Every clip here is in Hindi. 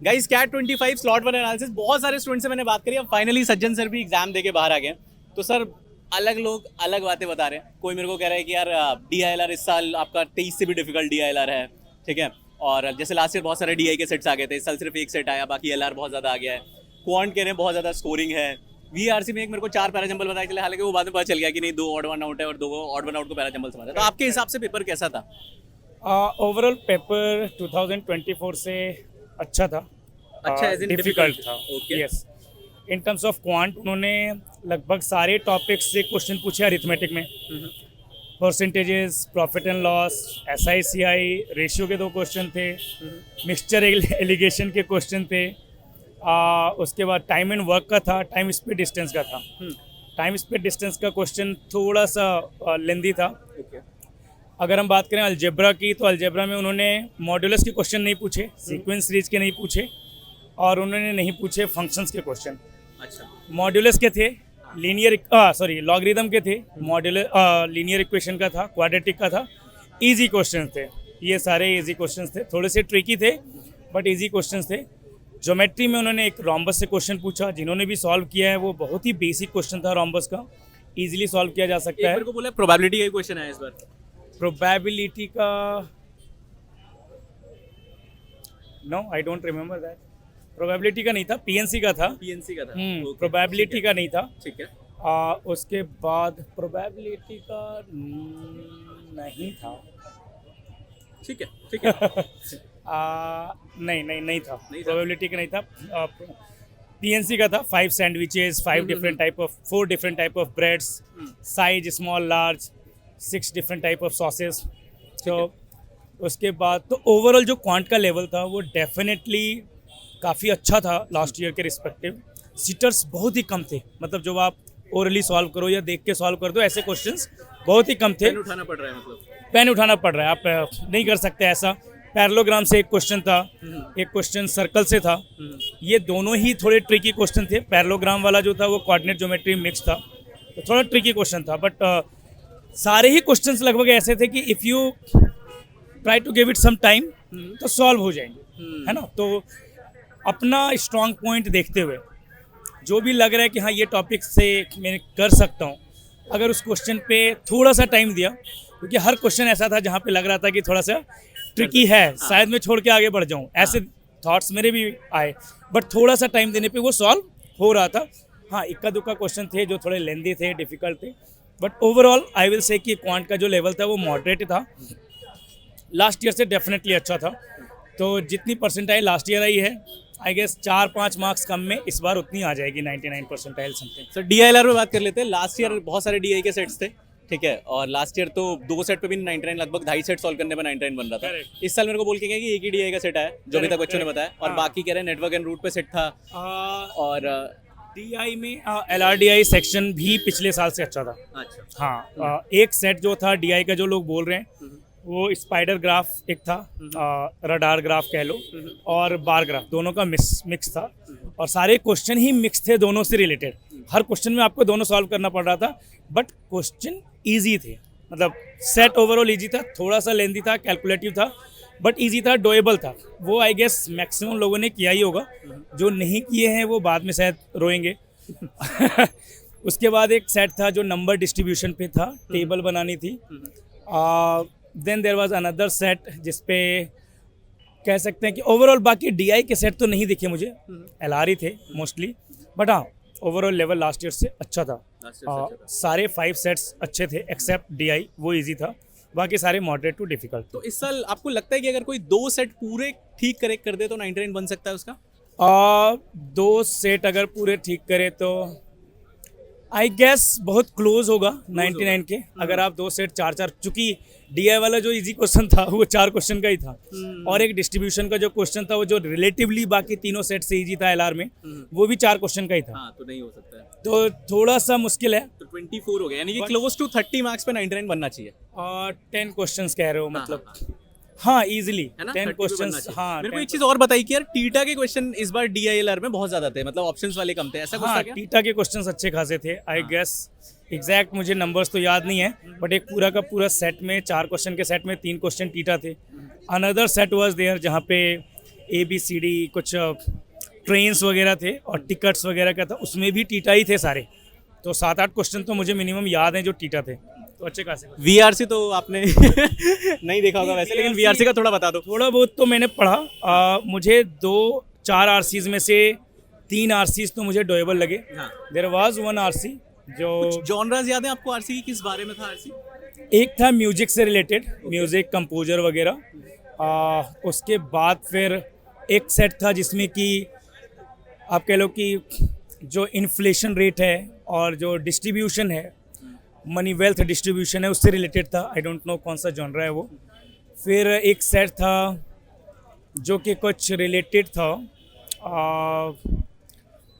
गाइस कैट 25 स्लॉट 1 एनालिसिस, बहुत सारे स्टूडेंट से मैंने बात करी, अब फाइनली सज्जन सर भी एग्जाम देके बाहर आ गए हैं। तो सर अलग लोग अलग बातें बता रहे हैं। कोई मेरे को कह रहा है कि यार DILR इस साल आपका 23 से भी डिफिकल्ट DILR है, ठीक है। और जैसे लास्ट ईयर बहुत सारे DI के सेट्स आ गए थे, इस साल सिर्फ एक सेट आया, बाकी LR बहुत ज़्यादा आ गया है। क्वांट कह रहे हैं बहुत ज़्यादा स्कोरिंग है। VRC में एक मेरे को 4 पैरा जंबल बताया चले, हालांकि वो बाद में पता चल गया कि नहीं 2 ऑड वन आउट है और 2 ऑड वन आउट को पैरा जंबल समझा। तो आपके हिसाब से पेपर कैसा था? ओवरऑल पेपर 2024 से अच्छा था, अच्छा एज इन डिफिकल्ट था। Okay yes, in terms of quant उन्होंने लगभग सारे टॉपिक्स से क्वेश्चन पूछे अरिथमेटिक में। Percentages, profit and loss, SICI ratio के 2 क्वेश्चन थे, मिक्सचर एलिगेशन के क्वेश्चन थे। उसके बाद टाइम एंड वर्क का था, टाइम स्पीड डिस्टेंस का था। टाइम स्पीड डिस्टेंस का क्वेश्चन थोड़ा सा लेंदी था। ओके अगर हम बात करें अलजेब्रा की, तो अलजेब्रा में उन्होंने मॉड्यूलस के क्वेश्चन नहीं पूछे, सीक्वेंस सीरीज के नहीं पूछे, और उन्होंने नहीं पूछे फंक्शंस के क्वेश्चन। अच्छा मॉड्यूलस के थे, लॉगरिदम के थे, मॉड्यूलर लीनियर इक्वेशन का था, क्वाड्रेटिक का था। इजी क्वेश्चन थे, ये सारे इजी क्वेश्चन थे, थोड़े से ट्रिकी थे बट इजी क्वेश्चन थे। ज्योमेट्री में उन्होंने एक रोम्बस से क्वेश्चन पूछा, जिन्होंने भी सॉल्व किया है वो बहुत ही बेसिक क्वेश्चन था रोम्बस का, इजीली सॉल्व किया जा सकता है। मेरे को बोला प्रोबेबिलिटी का क्वेश्चन है इस बार। प्रोबेबिलिटी का no, I don't remember that. Probability का नहीं था, PNC का था। PNC का था। प्रोबेबिलिटी का नहीं था। ठीक है। उसके बाद प्रोबेबिलिटी का नहीं था। ठीक है ठीक है। नहीं था, नहीं था। प्रोबेबिलिटी का नहीं था। PNC का था, 5 sandwiches, 4 different type of breads, size small large, 6 different type of sauces. तो उसके बाद तो ओवरऑल जो क्वांट का लेवल था वो डेफिनेटली काफ़ी अच्छा था लास्ट ईयर के रिस्पेक्टिव। सीटर्स बहुत ही कम थे, मतलब जो आप ओरली सॉल्व करो या देख के सॉल्व कर दो, ऐसे क्वेश्चंस बहुत ही कम थे। पेन उठाना पड़ रहा है, मतलब पेन उठाना पड़ रहा है, आप नहीं कर सकते ऐसा। पैरेललोग्राम से एक क्वेश्चन था, एक क्वेश्चन सर्कल से था। ये दोनों ही थोड़े ट्रिकी क्वेश्चन थे। पैरेललोग्राम वाला जो था वो कोऑर्डिनेट ज्योमेट्री मिक्स था, तो थोड़ा ट्रिकी क्वेश्चन था। बट सारे ही क्वेश्चंस लगभग ऐसे थे कि if you try to give it some time तो सॉल्व हो जाएंगे, है ना। तो अपना स्ट्रॉन्ग पॉइंट देखते हुए जो भी लग रहा है कि हाँ ये टॉपिक से मैं कर सकता हूँ, अगर उस क्वेश्चन पे थोड़ा सा टाइम दिया, क्योंकि हर क्वेश्चन ऐसा था जहाँ पे लग रहा था कि थोड़ा सा ट्रिकी है, शायद मैं छोड़ के आगे बढ़ जाऊँ, ऐसे थॉट्स मेरे भी आए, बट थोड़ा सा टाइम देने पे वो सॉल्व हो रहा था। हाँ, इक्का दुक्का क्वेश्चन थे जो थोड़े लेंदी थे, डिफिकल्ट थे, but overall I will say कि क्वांट का जो लेवल था वो मॉडरेट था। लास्ट ईयर से डेफिनेटली अच्छा था। तो जितनी परसेंटाइल लास्ट ईयर आई है, आई गेस 4-5 मार्क्स कम में इस बार उतनी आ जाएगी, 99 परसेंटाइल समथिंग। सर DILR में बात कर लेते हैं। लास्ट ईयर बहुत सारे DI के सेट्स थे, ठीक है, और लास्ट ईयर तो 2 सेट पे भी 99, लगभग 2.5 सेट सॉल्व करने पर 99 बन रहा था। Correct. इस साल मेरे को बोल के गया कि एक ही DI का सेट आया, जो अभी तक बच्चों ने बताया, और बाकी कह रहे हैं नेटवर्क एंड रूट पे सेट था। और DI में LRDI सेक्शन भी पिछले साल से अच्छा था। अच्छा हाँ, एक सेट जो था DI का जो लोग बोल रहे हैं वो स्पाइडर ग्राफ एक था, रडार ग्राफ कह लो, और बार ग्राफ, दोनों का मिक्स था, और सारे क्वेश्चन ही मिक्स थे, दोनों से रिलेटेड। हर क्वेश्चन में आपको दोनों सॉल्व करना पड़ रहा था, बट क्वेश्चन ईजी थे, मतलब सेट ओवरऑल ईजी था, थोड़ा सा लेंदी था, कैलकुलेटिव था, बट ईजी था, डोएबल था। वो आई गेस मैक्सिमम लोगों ने किया ही होगा, जो नहीं किए हैं वो बाद में शायद रोएंगे। उसके बाद एक सेट था जो नंबर डिस्ट्रीब्यूशन पे था, टेबल बनानी थी। Then there was another set जिसपे कह सकते हैं कि ओवरऑल बाकी DI के सेट तो नहीं दिखे मुझे, LR ही थे मोस्टली, बट हाँ ओवरऑल लेवल लास्ट ईयर से अच्छा था। सारे 5 सेट्स अच्छे थे एक्सेप्ट DI, वो इजी था, बाकी सारे मॉडरेट टू डिफिकल्ट। तो इस साल आपको लगता है कि अगर कोई 2 सेट पूरे ठीक करेक्ट कर दे तो 99 बन सकता है उसका? 2 सेट अगर पूरे ठीक करे तो आई गेस बहुत क्लोज होगा 99 के। अगर आप 2 सेट 4-4, चूंकि DI वाला जो इजी क्वेश्चन था वो 4 क्वेश्चन का ही था, और एक डिस्ट्रीब्यूशन का जो क्वेश्चन था वो जो रिलेटिवली बाकी तीनों सेट से इजी था LR में, वो भी 4 क्वेश्चन का ही था। हाँ, तो नहीं हो सकता है, तो थोड़ा सा मुश्किल है। तो 24 हो गया, यानी कि क्लोज टू 30 मार्क्स पे 99 बनना चाहिए। 10 क्वेश्चंस कह रहे हो, हाँ, मतलब हाँ, हाँ इजीली है ना, 10 30 पे बनना क्वेश्चंस। चाहिए। हाँ, मेरे को 10 एक चीज और बताई कि यार टीटा के क्वेश्चन इस बार DILR में बहुत ज्यादा थे, मतलब ऑप्शंस वाले कम थे, ऐसा कुछ हाँ, था क्या? टीटा के क्वेश्चंस अच्छे खासे थे आई गेस। एग्जैक्ट मुझे नंबर्स तो याद नहीं है, बट एक पूरा का पूरा सेट में 4 क्वेश्चन के सेट में 3 क्वेश्चन टीटा थे। अनदर सेट वाज देयर जहाँ पे ABCD कुछ ट्रेन्स वगैरह थे और टिकट्स वगैरह का था, उसमें भी टीटा ही थे सारे। तो 7-8 क्वेश्चन तो मुझे मिनिमम याद हैं जो टीटा थे, तो अच्छे खासे। VRC तो आपने नहीं देखा होगा वैसे, लेकिन VRC का थोड़ा बता दो। थोड़ा बहुत तो मैंने पढ़ा। मुझे 2-4 RCs में से 3 RCs तो मुझे डोएबल लगे। हाँ। देयर वाज 1 RC जो जॉनरास याद है आपको RC की? किस बारे में था RC? एक था म्यूजिक से रिलेटेड, म्यूजिक कंपोजर वगैरह। उसके बाद फिर एक सेट था जिसमें कि आप कह लो कि जो इन्फ्लेशन रेट है और जो डिस्ट्रीब्यूशन है, मनी वेल्थ डिस्ट्रीब्यूशन है, उससे रिलेटेड था। आई डोंट नो कौन सा जॉनरा है वो। फिर एक सेट था जो कि कुछ रिलेटेड था,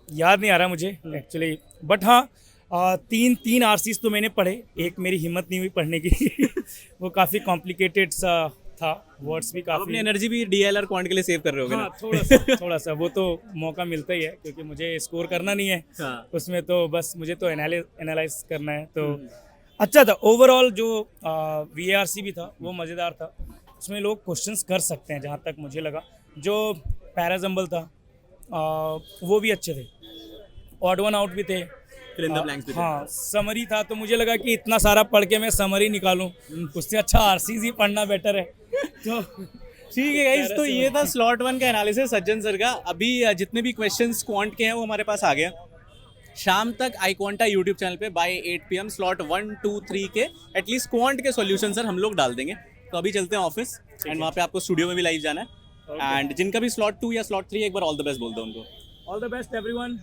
याद नहीं आ रहा मुझे एक्चुअली, बट हाँ 3 RCs तो मैंने पढ़े। एक मेरी हिम्मत नहीं हुई पढ़ने की वो काफ़ी कॉम्प्लिकेटेड सा था, वर्ड्स भी आप अपनी काफ़ी। एनर्जी भी DLR क्वांट के लिए सेव कर रहे होगे हाँ, ना? थोड़ा सा वो तो मौका मिलता ही है, क्योंकि मुझे स्कोर करना नहीं है हाँ। उसमें, तो बस मुझे तो एनालाइज करना है। तो अच्छा था ओवरऑल। जो VARC भी था वो मज़ेदार था, उसमें लोग क्वेश्चंस कर सकते हैं जहाँ तक मुझे लगा। जो पैराजम्बल था वो भी अच्छे थे, ऑड वन आउट भी थे, Fill in the blanks भी थे। हाँ समरी था। तो मुझे लगा कि इतना सारा पढ़ के मैं समरी निकालूं, उससे अच्छा RCs ही पढ़ना बेटर है। तो ठीक है गाइस, तो ये था स्लॉट 1 का एनालिसिस सज्जन सर का। अभी जितने भी क्वेश्चंस क्वांट के हैं वो हमारे पास आ गए। शाम तक आई क्वांटा यूट्यूब चैनल पे बाय 8 PM स्लॉट 1, 2, 3 के एटलीस्ट क्वांट के सॉल्यूशन सर हम लोग डाल देंगे। तो अभी चलते हैं ऑफिस, एंड वहाँ पे आपको स्टूडियो में भी लाइव जाना है। एंड जिनका भी स्लॉट 2 या स्लॉट 3, एक बार ऑल द बेस्ट बोल दो उनको। All the best everyone.